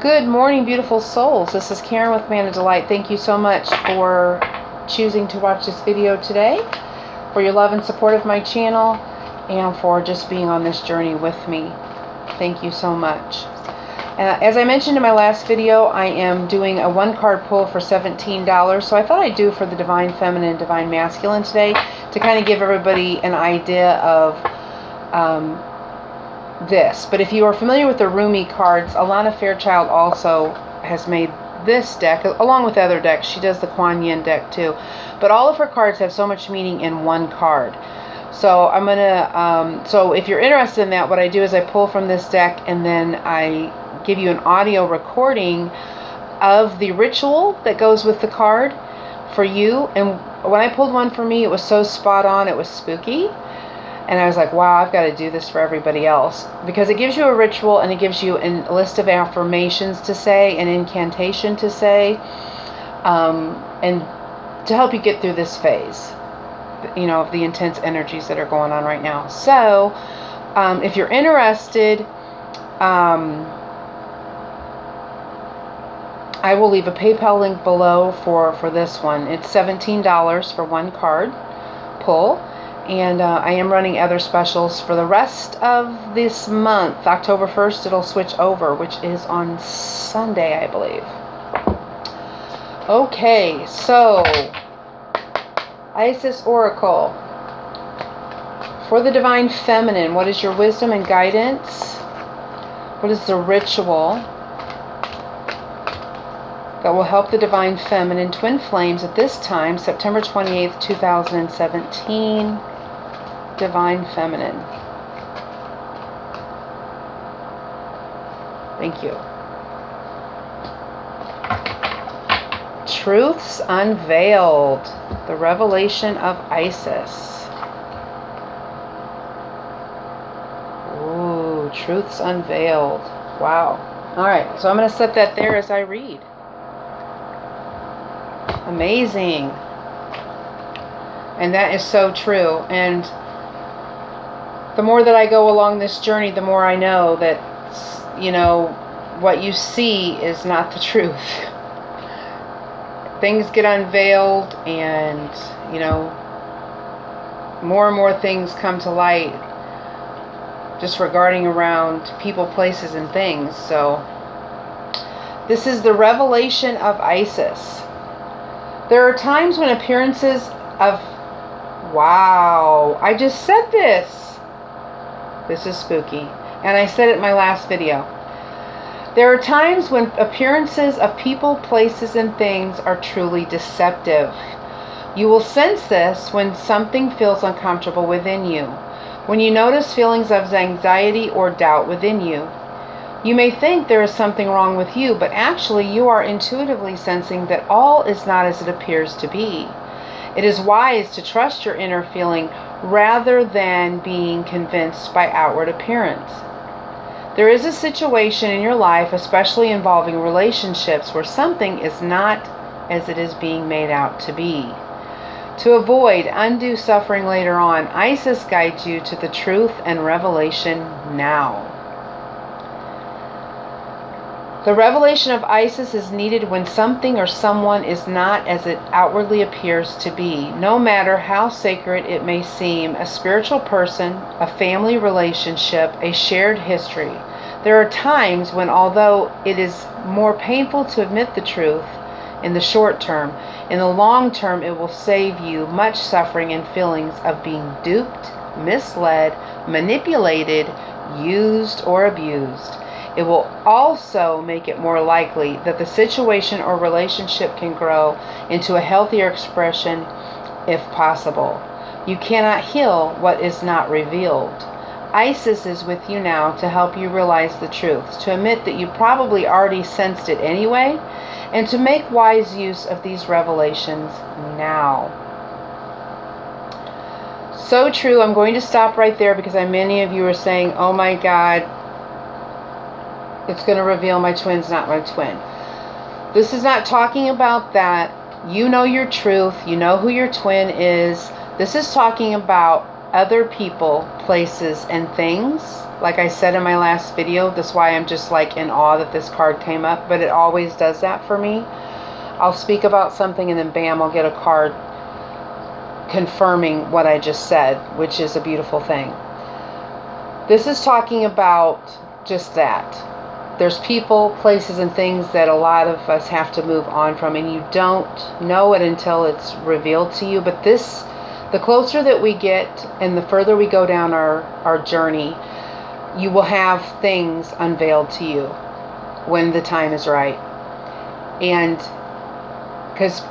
Good morning, beautiful souls. This is Karen with Man of Delight. Thank you so much for choosing to watch this video today, for your love and support of my channel, and for just being on this journey with me. Thank you so much. As I mentioned in my last video, I am doing a one-card pull for $17. So I thought I'd do for the Divine Feminine and Divine Masculine today to kind of give everybody an idea of this. But if you are familiar with the Rumi cards, Alana Fairchild also has made this deck along with other decks. She does the Kuan Yin deck too, but all of her cards have so much meaning in one card. So I'm gonna so if you're interested in that, what I do is I pull from this deck and then I give you an audio recording of the ritual that goes with the card for you. And when I pulled one for me, it was so spot on, it was spooky. And I was like, wow, I've got to do this for everybody else. Because it gives you a ritual and it gives you a list of affirmations to say, an incantation to say, and to help you get through this phase, you know, of the intense energies that are going on right now. So, if you're interested, I will leave a PayPal link below for this one. It's $17 for one card pull. And I am running other specials for the rest of this month. October 1st, it'll switch over, which is on Sunday, I believe. Okay, so Isis Oracle. For the Divine Feminine, what is your wisdom and guidance? What is the ritual that will help the Divine Feminine Twin Flames at this time, September 28th, 2017? Divine Feminine. Thank you. Truths Unveiled. The Revelation of Isis. Ooh, Truths Unveiled. Wow. Alright, so I'm going to set that there as I read. Amazing. And that is so true. And the more that I go along this journey, the more I know that, you know, what you see is not the truth. Things get unveiled and, you know, more and more things come to light just regarding around people, places, and things. So, this is the Revelation of Isis. There are times when appearances of... Wow, I just said this. This is spooky. And I said it in my last video. There are times when appearances of people, places, and things are truly deceptive. You will sense this when something feels uncomfortable within you. When you notice feelings of anxiety or doubt within you. You may think there is something wrong with you, but actually you are intuitively sensing that all is not as it appears to be. It is wise to trust your inner feeling rather than being convinced by outward appearance. There is a situation in your life, especially involving relationships, where something is not as it is being made out to be. To avoid undue suffering later on, Isis guides you to the truth and revelation now. The revelation of Isis is needed when something or someone is not as it outwardly appears to be, no matter how sacred it may seem, a spiritual person, a family relationship, a shared history. There are times when, although it is more painful to admit the truth in the short term, in the long term it will save you much suffering and feelings of being duped, misled, manipulated, used, or abused. It will also make it more likely that the situation or relationship can grow into a healthier expression if possible. You cannot heal what is not revealed. Isis is with you now to help you realize the truth, to admit that you probably already sensed it anyway, and to make wise use of these revelations now. So true. I'm going to stop right there because many of you are saying, oh my God, it's going to reveal my twin's not my twin. This is not talking about that. You know your truth. You know who your twin is. This is talking about other people, places, and things. Like I said in my last video, that's why I'm just like in awe that this card came up, but it always does that for me. I'll speak about something and then bam, I'll get a card confirming what I just said, which is a beautiful thing. This is talking about just that. There's people, places, and things that a lot of us have to move on from, and you don't know it until it's revealed to you. But this, the closer that we get and the further we go down our journey, you will have things unveiled to you when the time is right. And because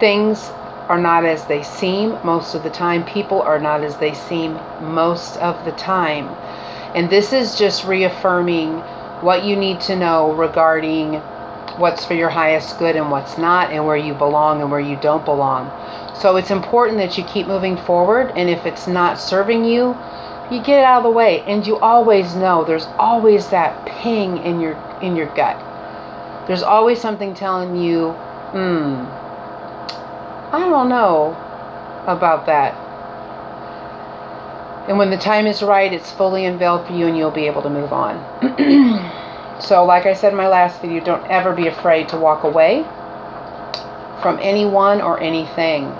things are not as they seem most of the time, people are not as they seem most of the time. And this is just reaffirming what you need to know regarding what's for your highest good and what's not, and where you belong and where you don't belong. So it's important that you keep moving forward, and if it's not serving you, you get it out of the way. And you always know, there's always that ping in your gut. There's always something telling you, I don't know about that. And when the time is right, it's fully unveiled for you and you'll be able to move on. So like I said in my last video, don't ever be afraid to walk away from anyone or anything.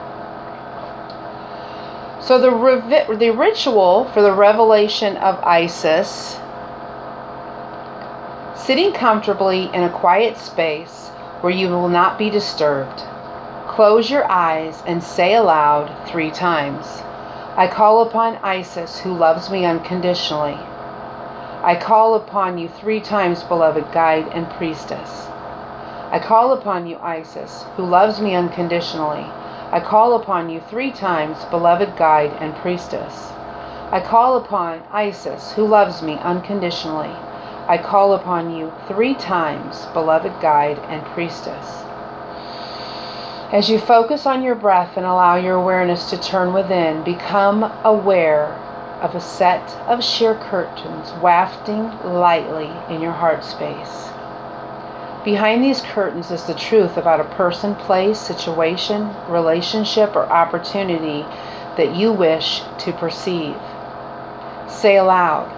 So the ritual for the revelation of Isis: sitting comfortably in a quiet space where you will not be disturbed. Close your eyes and say aloud 3 times. I call upon Isis, who loves me unconditionally. I call upon you 3 times, beloved guide and priestess. I call upon you, Isis, who loves me unconditionally. I call upon you 3 times, beloved guide and priestess. I call upon Isis, who loves me unconditionally. I call upon you 3 times, beloved guide and priestess. As you focus on your breath and allow your awareness to turn within, become aware of a set of sheer curtains wafting lightly in your heart space. Behind these curtains is the truth about a person, place, situation, relationship, or opportunity that you wish to perceive. Say aloud,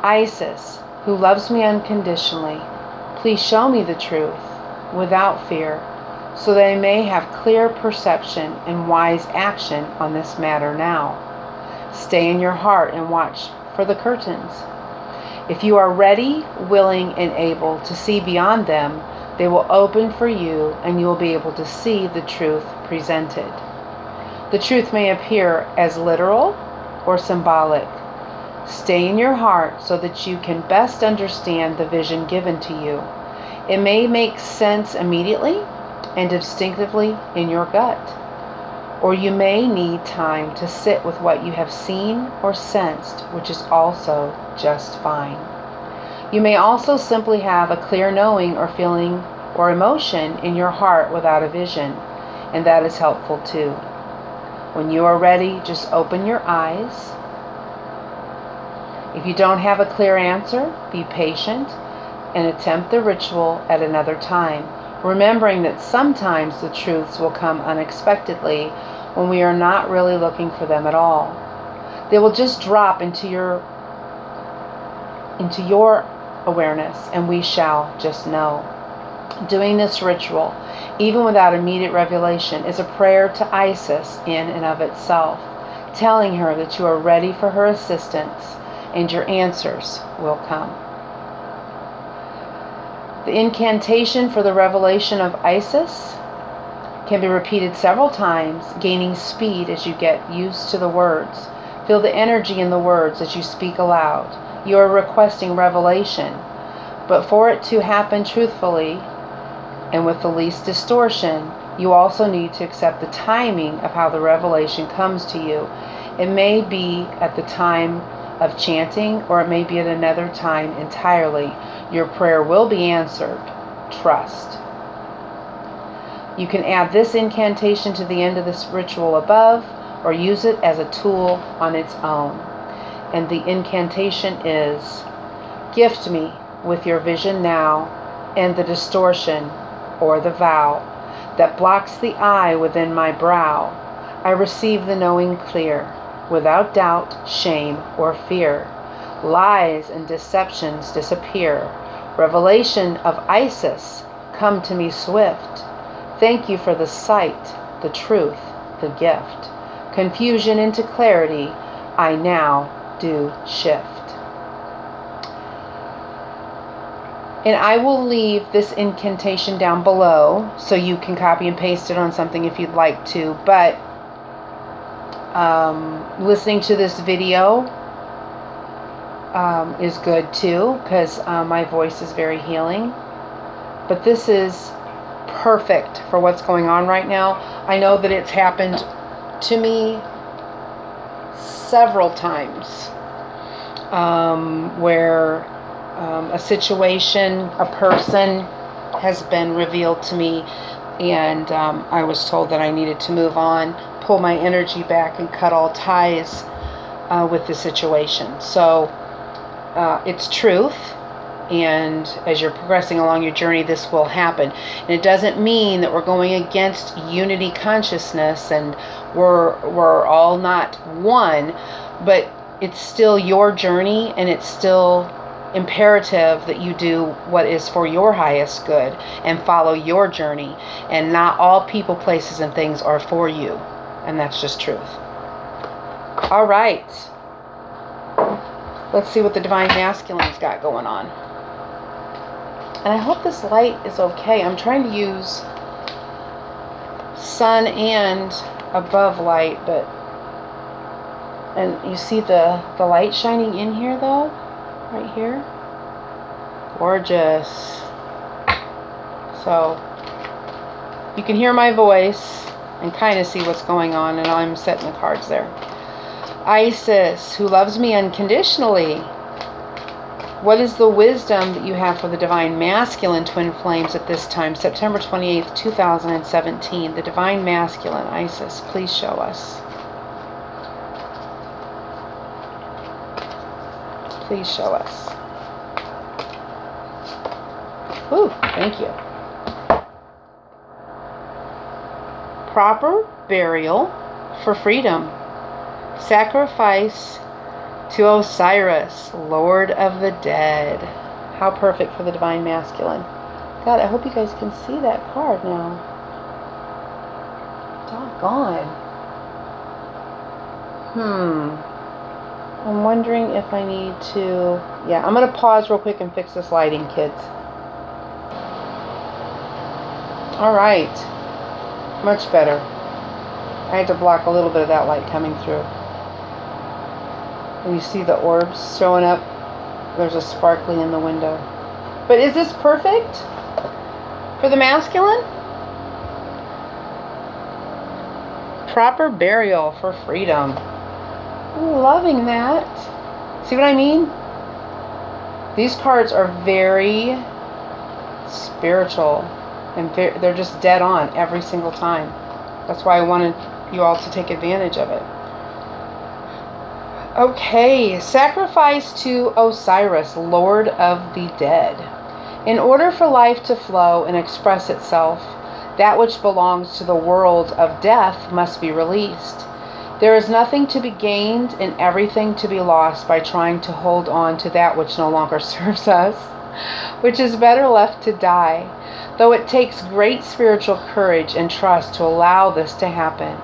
Isis, who loves me unconditionally, please show me the truth without fear, so that I may have clear perception and wise action on this matter now. Stay in your heart and watch for the curtains. If you are ready, willing, and able to see beyond them, they will open for you and you will be able to see the truth presented. The truth may appear as literal or symbolic. Stay in your heart so that you can best understand the vision given to you. It may make sense immediately and instinctively in your gut, or you may need time to sit with what you have seen or sensed, which is also just fine. You may also simply have a clear knowing or feeling or emotion in your heart without a vision, and that is helpful too. When you are ready, just open your eyes. If you don't have a clear answer, be patient and attempt the ritual at another time, remembering that sometimes the truths will come unexpectedly when we are not really looking for them at all. They will just drop into your awareness, and we shall just know. Doing this ritual, even without immediate revelation, is a prayer to Isis in and of itself, telling her that you are ready for her assistance and your answers will come. The incantation for the revelation of Isis can be repeated several times, gaining speed as you get used to the words. Feel the energy in the words as you speak aloud. You are requesting revelation, but for it to happen truthfully and with the least distortion, you also need to accept the timing of how the revelation comes to you. It may be at the time of chanting, or it may be at another time entirely. Your prayer will be answered. Trust. You can add this incantation to the end of this ritual above, or use it as a tool on its own. And the incantation is, gift me with your vision now, and the distortion, or the vow, that blocks the eye within my brow. I receive the knowing clear. without doubt, shame, or fear. Lies and deceptions disappear. Revelation of Isis, come to me swift. Thank you for the sight, the truth, the gift. Confusion into clarity, I now do shift. And I will leave this incantation down below so you can copy and paste it on something if you'd like to. But listening to this video is good too, because my voice is very healing. But this is perfect for what's going on right now. I know that it's happened to me several times where a situation, a person has been revealed to me, and I was told that I needed to move on, pull my energy back, and cut all ties with the situation. So it's truth, and as you're progressing along your journey, this will happen. And it doesn't mean that we're going against unity consciousness and we're all not one, but it's still your journey, and it's still imperative that you do what is for your highest good and follow your journey. And not all people, places, and things are for you, and that's just truth. All right, let's see what the Divine Masculine's got going on. And I hope this light is okay. I'm trying to use sun and above light, but and you see the light shining in here though, right here. Gorgeous. So you can hear my voice and kind of see what's going on, and I'm setting the cards there. Isis, who loves me unconditionally. What is the wisdom that you have for the Divine Masculine Twin Flames at this time, September 28th, 2017? The Divine Masculine, Isis, please show us. Please show us. Ooh, thank you. Proper burial for freedom. Sacrifice to Osiris, Lord of the Dead. How perfect for the Divine Masculine. God, I hope you guys can see that card now. Doggone. I'm wondering if I need to... Yeah, I'm going to pause real quick and fix this lighting, kids. Alright. Much better. I had to block a little bit of that light coming through. And you see the orbs showing up. There's a sparkly in the window. But is this perfect for the masculine? Proper burial for freedom. I'm loving that. See what I mean? These cards are very spiritual, and they're just dead on every single time. That's why I wanted you all to take advantage of it. Okay, sacrifice to Osiris, Lord of the Dead. In order for life to flow and express itself, that which belongs to the world of death must be released. There is nothing to be gained and everything to be lost by trying to hold on to that which no longer serves us, which is better left to die, though it takes great spiritual courage and trust to allow this to happen.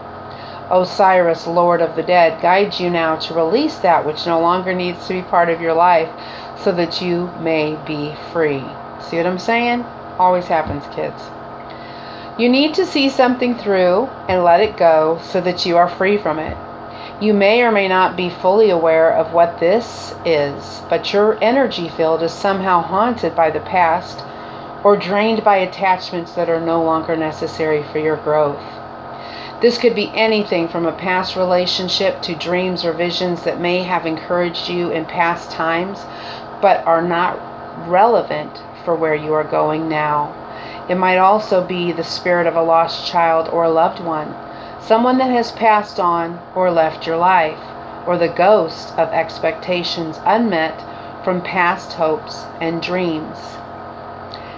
Osiris, Lord of the Dead, guides you now to release that which no longer needs to be part of your life so that you may be free. See what I'm saying? Always happens, kids. You need to see something through and let it go so that you are free from it. You may or may not be fully aware of what this is, but your energy field is somehow haunted by the past or drained by attachments that are no longer necessary for your growth. This could be anything from a past relationship to dreams or visions that may have encouraged you in past times, but are not relevant for where you are going now. It might also be the spirit of a lost child or a loved one, someone that has passed on or left your life, or the ghost of expectations unmet from past hopes and dreams.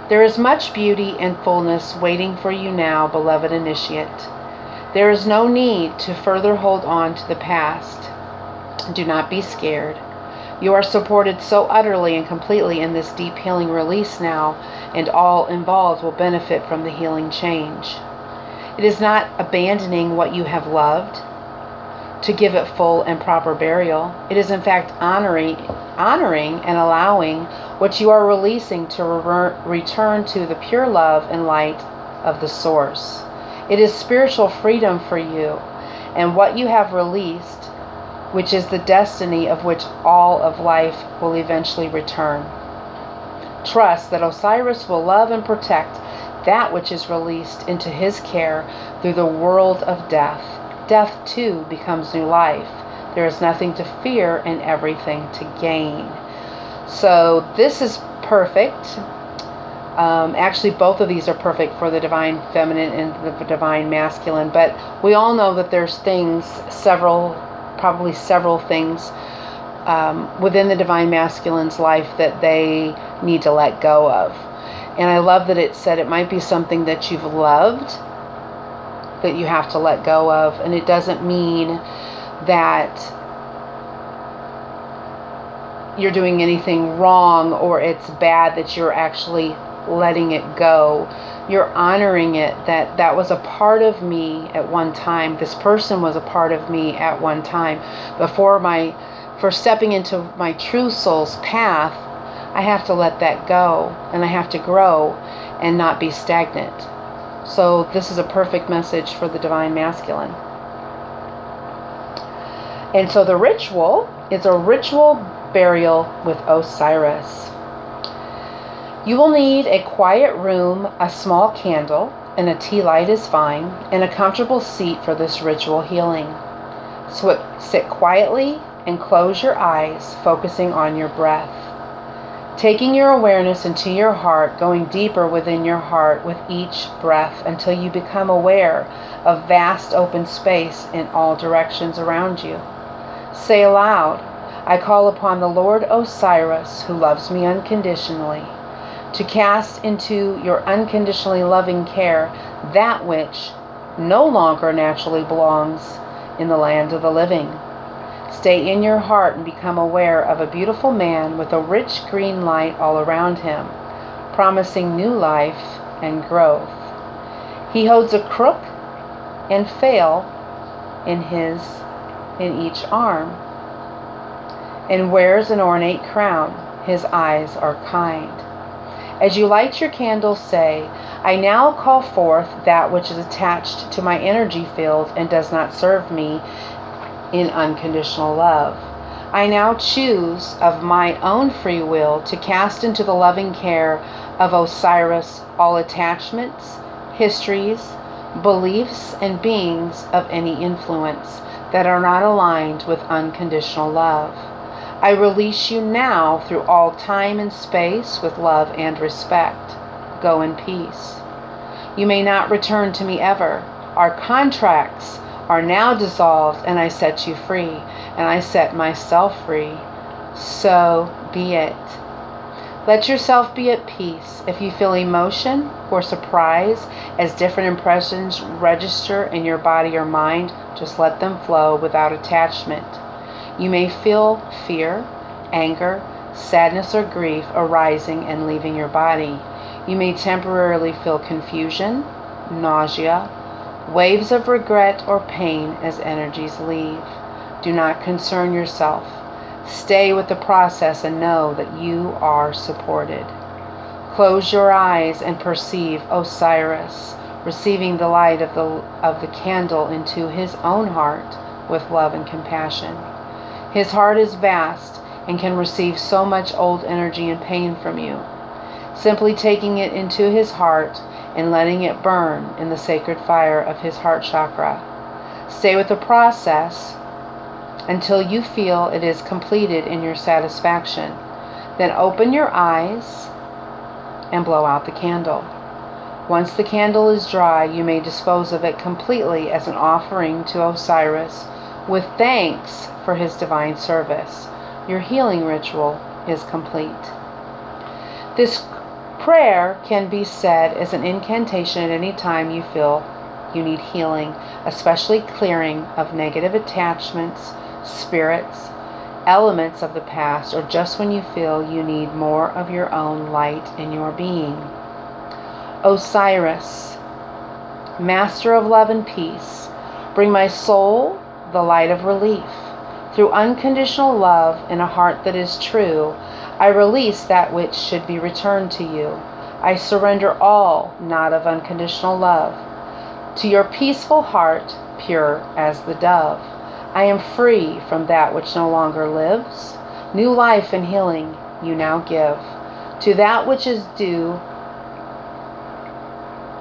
There is much beauty and fullness waiting for you now, beloved initiate. There is no need to further hold on to the past. Do not be scared. You are supported so utterly and completely in this deep healing release now, and all involved will benefit from the healing change. It is not abandoning what you have loved to give it full and proper burial. It is in fact honoring and allowing what you are releasing to return to the pure love and light of the source. It is spiritual freedom for you, and what you have released, which is the destiny of which all of life will eventually return. Trust that Osiris will love and protect that which is released into his care through the world of death. Death too becomes new life. There is nothing to fear and everything to gain. So this is perfect. Actually, both of these are perfect for the divine feminine and the divine masculine, but we all know that there's things, probably several things within the divine masculine's life that they need to let go of. And I love that it said it might be something that you've loved that you have to let go of. And it doesn't mean that you're doing anything wrong or it's bad that you're actually letting it go. You're honoring it, that was a part of me at one time. This person was a part of me at one time. For stepping into my true soul's path, I have to let that go, and I have to grow and not be stagnant. So this is a perfect message for the divine masculine. And so the ritual is a ritual burial with Osiris. You will need a quiet room, a small candle, and a tea light is fine, and a comfortable seat for this ritual healing. So sit quietly and close your eyes, focusing on your breath. Taking your awareness into your heart, going deeper within your heart with each breath until you become aware of vast open space in all directions around you. Say aloud, I call upon the Lord Osiris, who loves me unconditionally, to cast into your unconditionally loving care that which no longer naturally belongs in the land of the living. Stay in your heart and become aware of a beautiful man with a rich green light all around him, promising new life and growth. He holds a crook and flail in each arm, and wears an ornate crown. His eyes are kind. As you light your candle, say, I now call forth that which is attached to my energy field and does not serve me in unconditional love. I now choose of my own free will to cast into the loving care of Osiris all attachments, histories, beliefs, and beings of any influence that are not aligned with unconditional love. I release you now through all time and space with love and respect. Go in peace. You may not return to me ever. Our contracts are now dissolved, and I set you free, and I set myself free. So be it. Let yourself be at peace. If you feel emotion or surprise as different impressions register in your body or mind, just let them flow without attachment. You may feel fear, anger, sadness, or grief arising and leaving your body. You may temporarily feel confusion, nausea, waves of regret or pain as energies leave. Do not concern yourself. Stay with the process and know that you are supported. Close your eyes and perceive Osiris receiving the light of the candle into his own heart with love and compassion. His heart is vast and can receive so much old energy and pain from you. Simply taking it into his heart and letting it burn in the sacred fire of his heart chakra. Stay with the process until you feel it is completed in your satisfaction. Then open your eyes and blow out the candle. Once the candle is dry, you may dispose of it completely as an offering to Osiris with thanks for his divine service. Your healing ritual is complete. This prayer can be said as an incantation at any time you feel you need healing, especially clearing of negative attachments, spirits, elements of the past, or just when you feel you need more of your own light in your being. Osiris, Master of love and peace, bring my soul the light of relief. Through unconditional love in a heart that is true, I release that which should be returned to you. I surrender all not of unconditional love. To your peaceful heart, pure as the dove, I am free from that which no longer lives. New life and healing you now give. To that which is due,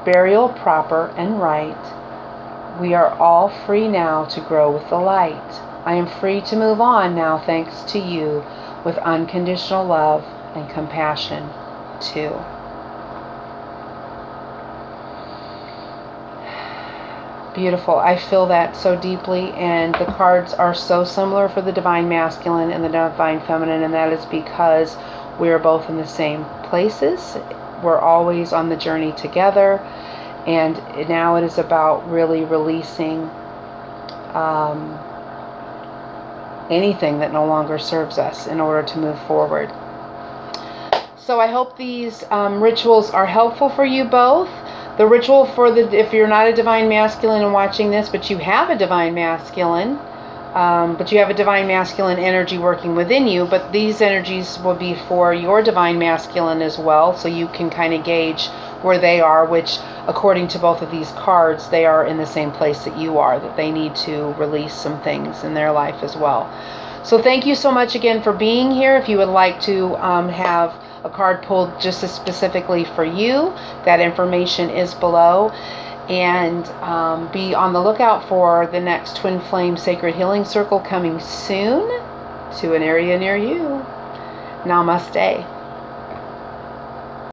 burial proper and right, we are all free now to grow with the light. I am free to move on now thanks to you with unconditional love and compassion too. Beautiful. I feel that so deeply, and the cards are so similar for the Divine Masculine and the Divine Feminine, and that is because we are both in the same places. We're always on the journey together, and now it is about really releasing anything that no longer serves us in order to move forward. So I hope these rituals are helpful for you both. The ritual for if you're not a Divine Masculine and watching this, but you have a Divine Masculine, but you have a Divine Masculine energy working within you, but these energies will be for your Divine Masculine as well, so you can kind of gauge where they are, which according to both of these cards, they are in the same place that you are, that they need to release some things in their life as well. So thank you so much again for being here. If you would like to have a card pulled just as specifically for you, that information is below. And be on the lookout for the next Twin Flame Sacred Healing Circle coming soon to an area near you. Namaste.